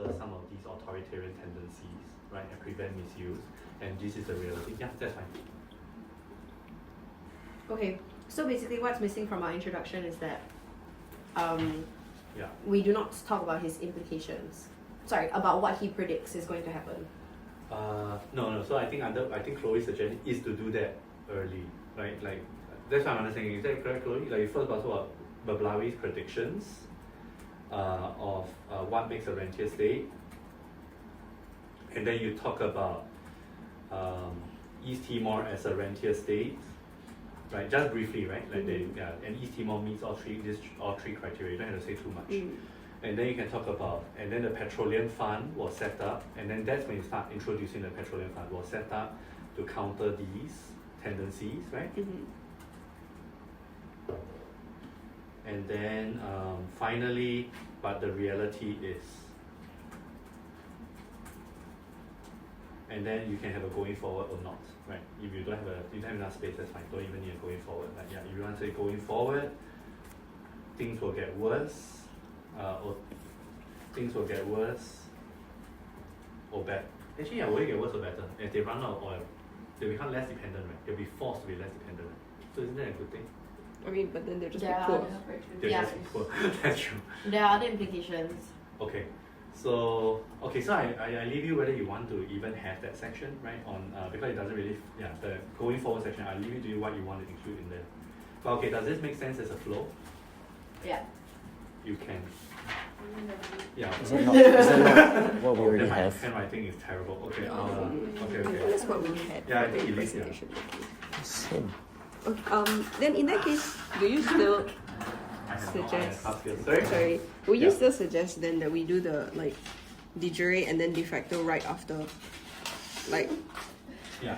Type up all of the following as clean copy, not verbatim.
counter some of these authoritarian tendencies, right, and prevent misuse. And this is the reality. Yeah, that's fine. Okay, so basically what's missing from our introduction is that Yeah. we do not talk about his implications. Sorry, about what he predicts is going to happen. No. So I think Chloe's suggestion is to do that early, right? Like that's what I'm understanding. Is that correct, Chloe? Like you first talk about Bablawi's predictions of what makes a rentier state, and then you talk about East Timor as a rentier state, right? Just briefly, right? Like and East Timor meets all three criteria. You don't have to say too much. And then you can talk about, and then the petroleum fund was set up, and then that's when you start introducing the petroleum fund was set up to counter these tendencies, right? And then finally, but the reality is, and then you can have a going forward or not, right? If you don't have enough space, that's fine. Don't even need a going forward. Like, yeah, if you want to say going forward, things will get worse. Or things will get worse or better. Actually, yeah, will it get worse or better? If they run out of oil, they become less dependent, right? They'll be forced to be less dependent, right? So isn't that a good thing? I mean, but then they're just poor. They're just poor. That's true. There are other implications. Okay. So I leave you whether you want to even have that section, right? On because it doesn't really the going forward section, I leave it to you what you want to include in there. But okay, does this make sense as a flow? Yeah. You can. Yeah. Is it not what we already my have? handwriting is terrible. Okay. Okay. That's what we had. Yeah, I for think the it is, yeah. presentation. Same. Okay, then in that case, do you still suggest? Sorry. Will you still suggest then that we do the de jure and then de facto right after, like? Yeah.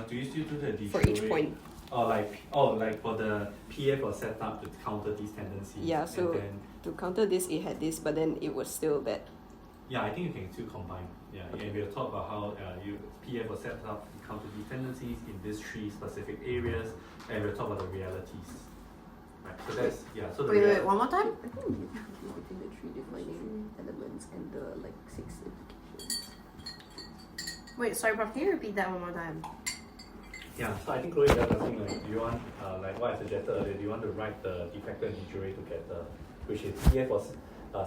Do you still do the de For jure? each point. Like for the PF was set up to counter these tendencies. Yeah. So and then, to counter this, it had this, but then it was still that. yeah, I think you can still combine. Yeah, okay. And we'll talk about how PF was set up to counter these tendencies in these three specific areas, and we'll talk about the realities. Right. So that's So the Wait, one more time? I think you have to choose between the three defining elements and the 6 implications. Wait, sorry, Prof, can you repeat that one more time? Yeah, so I think Chloe is asking do you want like what I suggested earlier, do you want to write the de facto and de jure together, which is PF was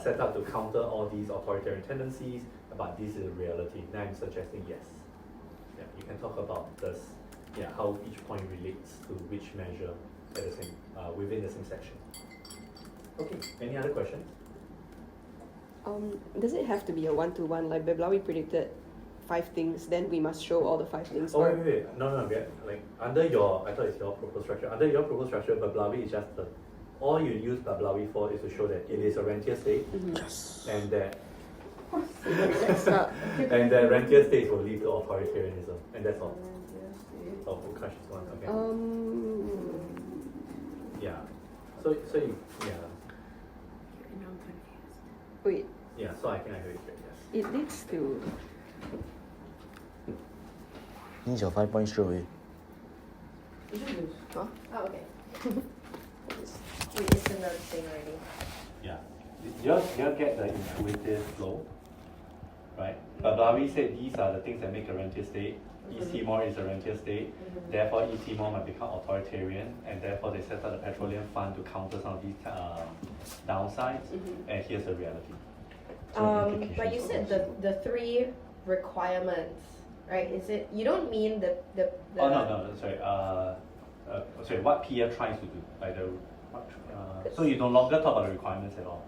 set up to counter all these authoritarian tendencies, but this is a reality. Now I'm suggesting yes. Yeah, you can talk about this, how each point relates to which measure at the same within the same section. Okay, any other questions? Does it have to be a 1-to-1 like Bablawi predicted 5 things, then we must show all the 5 things? Oh, wait. No, like under your, I thought it's your proposed structure. Under your proposed structure, Bablawi is just all you use Bablawi for is to show that it is a rentier state, Yes. and that Let's and that rentier states will lead to authoritarianism, and that's all. Oh, Prakash is one. Okay. Yeah. So you Wait, yeah. So I think I heard it. Yes. it leads to. Needs your 5 points straight away. Huh? Oh, okay. Wait, it's another thing already. Yeah. You'll get the intuitive flow, right? Bablawi said these are the things that make a rentier state. East Timor is a rentier state. Therefore, East Timor might become authoritarian, and therefore they set up the petroleum fund to counter some of these downsides. And here's the reality. But you said the 3 requirements, right? Is it, you don't mean the Oh no, sorry. Sorry, what PF tries to do, like so you no longer talk about the requirements at all.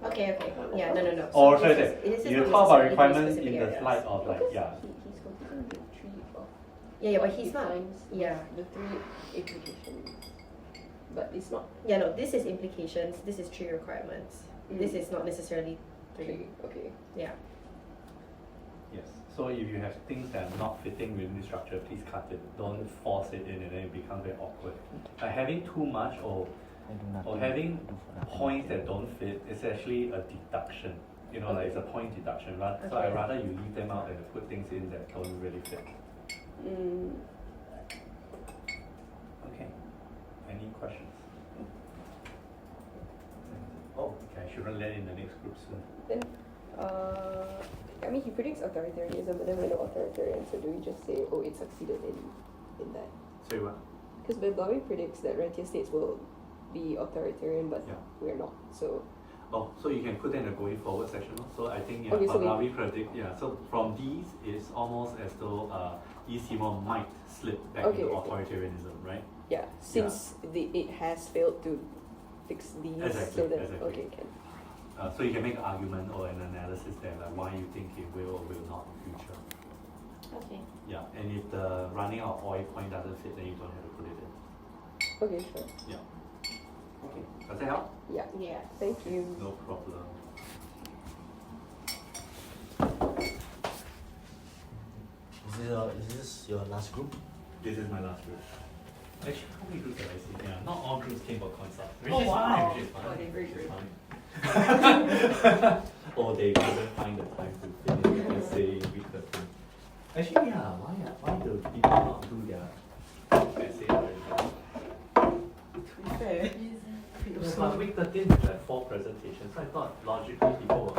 Okay. Yeah, no. Or So sorry, this is you not talk about necessarily requirements specific in the areas. slide of like He's considering the 3 of. Yeah, but he's not. defines Yeah. The 3 implications. But it's not Yeah, no. This is implications. This is 3 requirements. This is not necessarily 3. 3. Okay. Yeah. Yes. So if you have things that are not fitting within the structure, please cut it. Don't force it in, and then it becomes very awkward. Having too much or having points that don't fit is actually a deduction. Like it's a point deduction. So I rather you leave them out than put things in that don't really fit. Okay. Any questions? Oh, okay. I shouldn't let in the next group soon. Then I mean, he predicts authoritarianism, but then we're not authoritarian, so do we just say, oh, it succeeded in that? Say what? Because Beblawi predicts that rentier states will be authoritarian, but Yeah. we're not. So Oh, so you can put that in the going forward section. So I think, yeah, Okay, so we- Beblawi predict, yeah, so from these, it's almost as though East Timor might slip back Okay, into okay. authoritarianism, right? yeah, since it has failed to fix these, Exactly, so that exactly. okay, can. So you can make an argument or an analysis there, like why you think it will or will not in future. Okay. Yeah, and if the running out of oil point doesn't fit, then you don't have to put it in. Okay, sure. Yeah. Okay, does that help? Yeah. Yes. Thank you. No problem. Is this your last group? This is my last group. Actually, how many groups have I seen? Yeah, not all groups came for consult. Which Oh, is wow. fine, which is fine. Oh, they're very which is good. fine. Or they couldn't find the time to finish the essay week 13. Actually, yeah, why do people not do their essay already? To be fair. No, but week 13 is like 4 presentations, so I thought logically people will